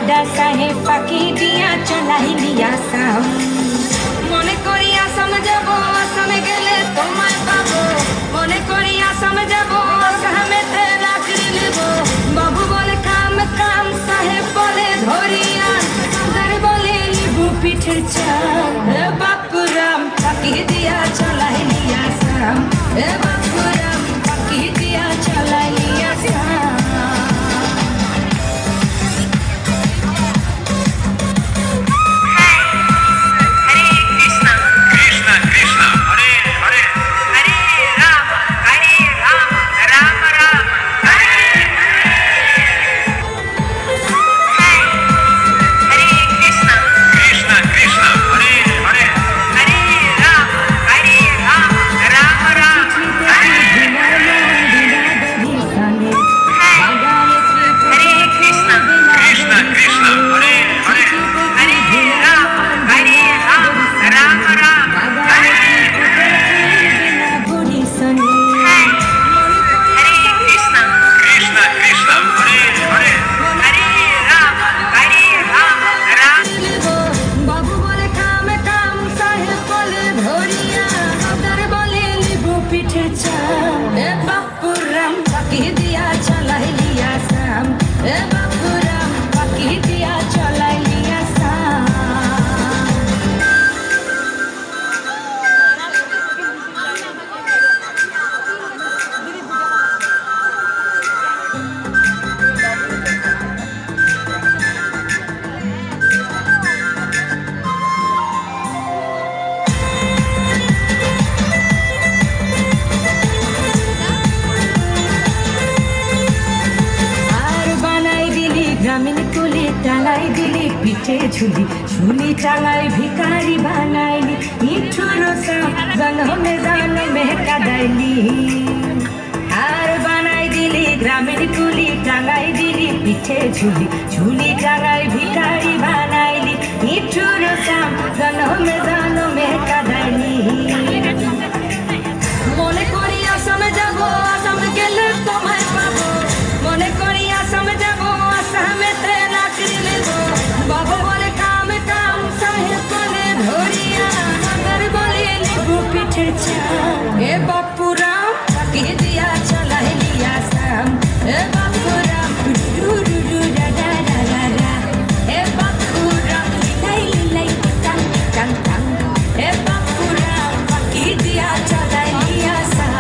দাদা সাহেব ফাঁকি দিয়া চলাইলি আসাম। মনে করি আসাম যাব, আসামে গেলে তোমায় পাবো। মনে করি আসাম যাব, আসামেতে চাকরি নেব। বাবু বলে কাম কাম, সাহেব বলে ধরিয়ান, দাদার বলে লিবু পিঠের চাল। বাপুরাম ফাঁকি দিয়া চলাইলি আসাম। বাপুরাম ফাঁকি দিয়া চলাইলি আসাম। বাপুরাম ফাঁকি দিয়া চলাইলি আসাম। বাপুরাম ফাঁকি দিয়া চলাইলি আসাম। গ্রামীণ কুলি টালাই দিলি পিঠে ঝুলি, ঝুলি টালাই ভিকারি বানাইলি। নিঠুর জনমে জনমে কাদাইলি। আর বানাই দিলি গ্রামীণ কুলি টালাই দিলি পিঠে ঝুলি, ঝুলি টালাই ভিকারি বানাইলি। নিঠুর জনমে জনমে কাদাইলি। মনে করি আসামে যাব, আসামে গেলে তোমায় পাবো। মনে করি আসামে যাব, আসামেতে চাকরি নেব। বাবু বলে কাম কাম, সাহেব বলে ধরিয়া, দাদার বলে লিবু পিঠের চাল। বাপুরাম ফাঁকি দিয়া চলাইলি আসাম। বাপুরাম ডু ডু ডু ডা ডা ডা ডা ডা। বাপুরাম লাই লাই টাং টাং টাং। বাপুরাম ফাঁকি দিয়া চলাইলি আসাম।